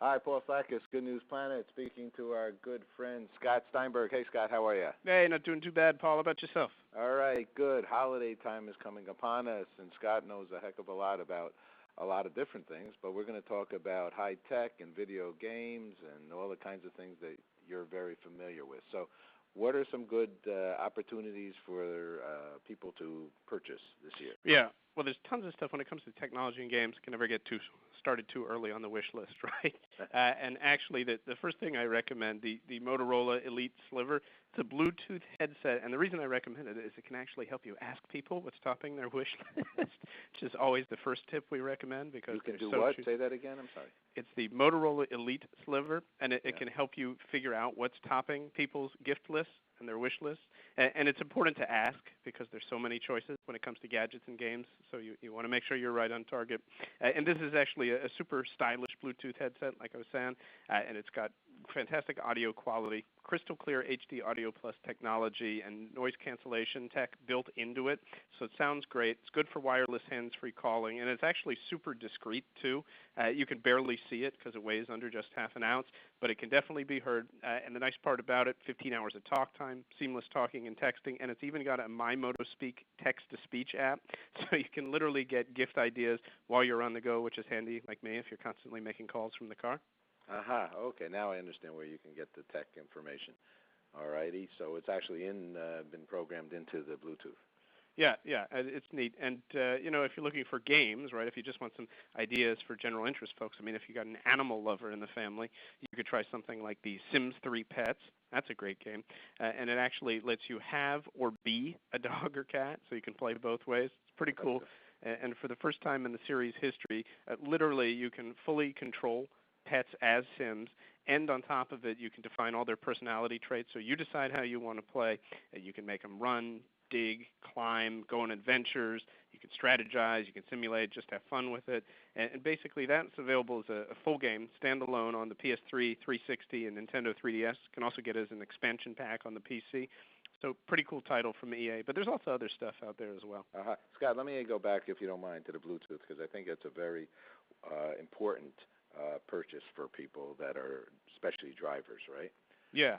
Hi, Paul Sakis, Good News Planet, speaking to our good friend Scott Steinberg. Hey, Scott, how are you? Hey, not doing too bad, Paul. How about yourself? All right, good. Holiday time is coming upon us, and Scott knows a heck of a lot about a lot of different things, but we're going to talk about high tech and video games and all the kinds of things that you're very familiar with. So what are some good opportunities for people to purchase this year? Yeah, well, there's tons of stuff when it comes to technology and games. Can never get started too early on the wish list, right? And actually, the first thing I recommend, the Motorola Elite Sliver, it's a Bluetooth headset, and the reason I recommend it is it can actually help you ask people what's topping their wish list, which is always the first tip we recommend because you can do what? Say that again. I'm sorry. It's the Motorola Elite Sliver, and it can help you figure out what's topping people's gift lists and their wish lists. And it's important to ask because there's so many choices when it comes to gadgets and games, so you want to make sure you're right on target. And this is actually a super stylish Bluetooth headset, like I was saying, and it's got fantastic audio quality, crystal clear HD Audio Plus technology, and noise cancellation tech built into it. So it sounds great. It's good for wireless hands-free calling, and it's actually super discreet, too. You can barely see it because it weighs under just half an ounce, but it can definitely be heard. And the nice part about it, 15 hours of talk time, seamless talking and texting, and it's even got a MyMotoSpeak text-to-speech app, so you can literally get gift ideas while you're on the go, which is handy, like me, if you're constantly making calls from the car. Aha, okay, now I understand where you can get the tech information. All righty, so it's actually been programmed into the Bluetooth. Yeah, it's neat. And, if you're looking for games, right, if you just want some ideas for general interest folks, I mean, if you got an animal lover in the family, you could try something like the Sims 3 Pets. That's a great game. And it actually lets you have or be a dog or cat, so you can play both ways. It's pretty cool. And for the first time in the series history, literally you can fully control pets as Sims, and on top of it, you can define all their personality traits. So you decide how you want to play. You can make them run, dig, climb, go on adventures. You can strategize. You can simulate, just have fun with it. And basically, that's available as a full game, standalone on the PS3, 360, and Nintendo 3DS. Can also get as an expansion pack on the PC. So pretty cool title from EA. But there's also other stuff out there as well. Scott, let me go back, if you don't mind, to the Bluetooth, because I think it's a very important purchase for people that are, especially drivers, right? Yeah,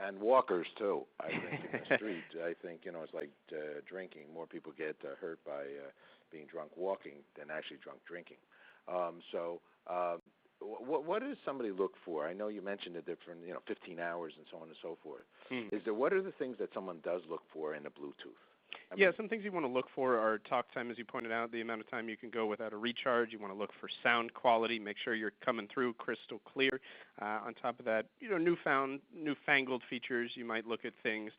and walkers too. I think in the street, I think it's like drinking. More people get hurt by being drunk walking than actually drunk drinking. What does somebody look for? I know you mentioned the different, 15 hours and so on and so forth. What are the things that someone does look for in a Bluetooth? Some things you want to look for are talk time, as you pointed out, the amount of time you can go without a recharge. You want to look for sound quality, make sure you're coming through crystal clear. On top of that, newfangled features. You might look at things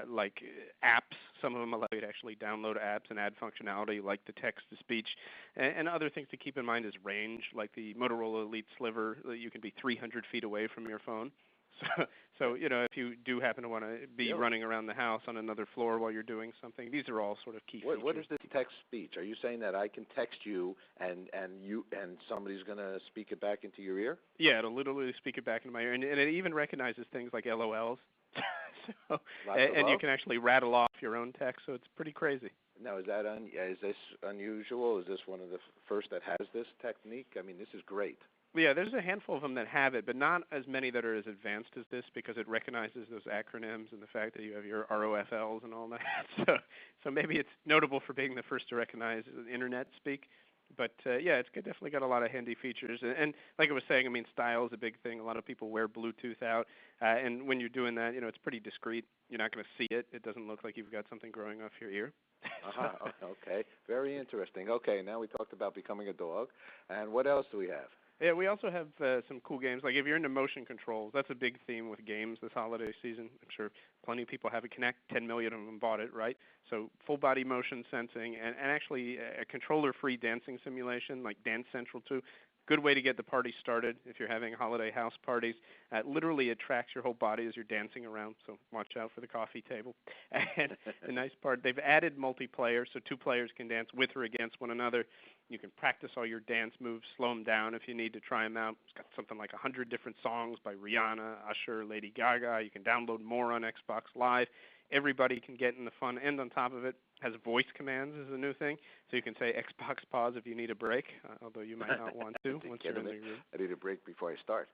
like apps. Some of them allow you to actually download apps and add functionality like the text-to-speech. And other things to keep in mind is range, like the Motorola Elite Sliver. You can be 300 feet away from your phone. So if you do happen to want to be running around the house on another floor while you're doing something, these are all sort of key features. What is this text speech? Are you saying that I can text you and somebody's going to speak it back into your ear? Yeah, it'll literally speak it back into my ear, and it even recognizes things like LOLs. And you can actually rattle off your own text, so it's pretty crazy. Now, is this unusual? Is this one of the first that has this technique? I mean, this is great. Yeah, there's a handful of them that have it, but not as many that are as advanced as this because it recognizes those acronyms and the fact that you have your ROFLs and all that. So maybe it's notable for being the first to recognize internet speak. But, it's definitely got a lot of handy features. And like I was saying, I mean, style is a big thing. A lot of people wear Bluetooth out. And when you're doing that, it's pretty discreet. You're not going to see it. It doesn't look like you've got something growing off your ear. Okay. Very interesting. Okay, now we talked about becoming a dog. And what else do we have? Yeah, we also have some cool games. Like if you're into motion controls, that's a big theme with games this holiday season. I'm sure plenty of people have a Kinect. 10 million of them bought it, right? So full body motion sensing and actually a controller-free dancing simulation like Dance Central 2. Good way to get the party started if you're having holiday house parties. Literally, it tracks your whole body as you're dancing around, so watch out for the coffee table. And the nice part, they've added multiplayer, so two players can dance with or against one another. You can practice all your dance moves, slow them down if you need to try them out. It's got something like 100 different songs by Rihanna, Usher, Lady Gaga. You can download more on Xbox Live. Everybody can get in the fun, and on top of it, has voice commands is a new thing, so you can say Xbox pause if you need a break, although you might not want to once you're in the room. I need a break before I start.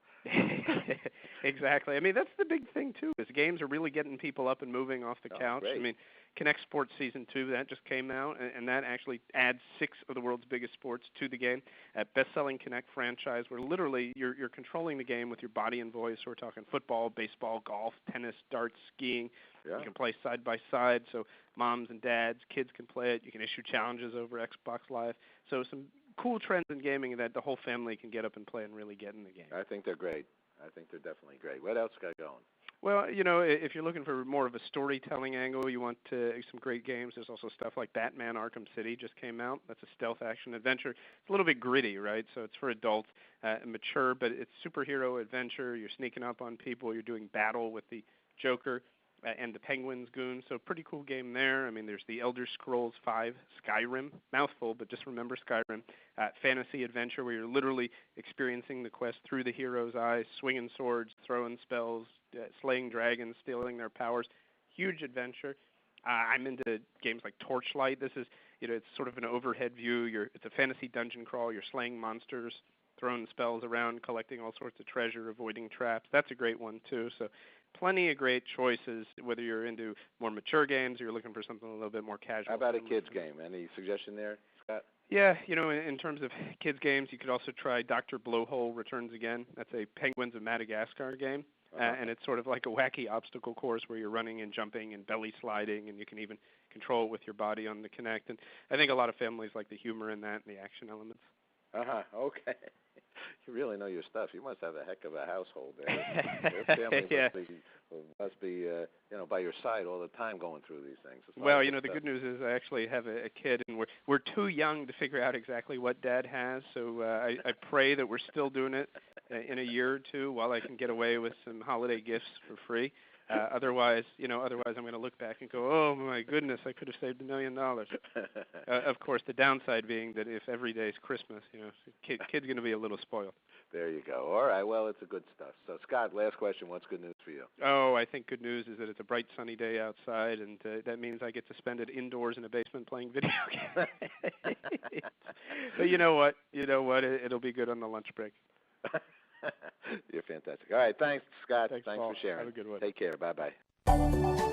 Exactly. I mean, that's the big thing, too, is games are really getting people up and moving off the couch. Great. I mean, Kinect Sports Season 2, that just came out, and that actually adds 6 of the world's biggest sports to the game. At best-selling Kinect franchise, where literally you're controlling the game with your body and voice. So we're talking football, baseball, golf, tennis, darts, skiing. Yeah. You can play side by side, so moms and dads, kids can play it. You can issue challenges over Xbox Live. So some cool trends in gaming that the whole family can get up and play and really get in the game. I think they're great. I think they're definitely great. What else got going? Well, you know, if you're looking for more of a storytelling angle, you want some great games. There's also stuff like Batman Arkham City just came out. That's a stealth action adventure. It's a little bit gritty, right? So it's for adults and mature, but it's superhero adventure. You're sneaking up on people. You're doing battle with the Joker and the Penguin's goon. So pretty cool game there. I mean, there's the Elder Scrolls V Skyrim, mouthful, but just remember Skyrim. Fantasy adventure where you're literally experiencing the quest through the hero's eyes, swinging swords, throwing spells, slaying dragons, stealing their powers. Huge adventure. I'm into games like Torchlight. This is, you know, it's sort of an overhead view. It's a fantasy dungeon crawl. You're slaying monsters, throwing spells around, collecting all sorts of treasure, avoiding traps. That's a great one, too. So plenty of great choices, whether you're into more mature games or you're looking for something a little bit more casual. How about a kid's game? Any suggestion there, Scott? Yeah, you know, in terms of kids' games, you could also try Dr. Blowhole Returns Again. That's a Penguins of Madagascar game. And it's sort of like a wacky obstacle course where you're running and jumping and belly sliding, and you can even control it with your body on the Kinect. And I think a lot of families like the humor in that and the action elements. Okay. You really know your stuff. You must have a heck of a household there. Your family must be you know, by your side all the time going through these things. Well, you know, the good news is I actually have a kid, and we're too young to figure out exactly what Dad has. So I pray that we're still doing it in a year or two while I can get away with some holiday gifts for free. Otherwise, I'm going to look back and go, oh, my goodness, I could have saved $1 million. Of course, the downside being that if every day is Christmas, you know, kid's going to be a little spoiled. There you go. All right, well, it's a good stuff. So, Scott, last question. What's good news for you? Oh, I think good news is that it's a bright, sunny day outside, and that means I get to spend it indoors in a basement playing video games. But you know what? It'll be good on the lunch break. You're fantastic. All right, thanks, Scott. Thanks for sharing. Have a good one. Take care. Bye-bye.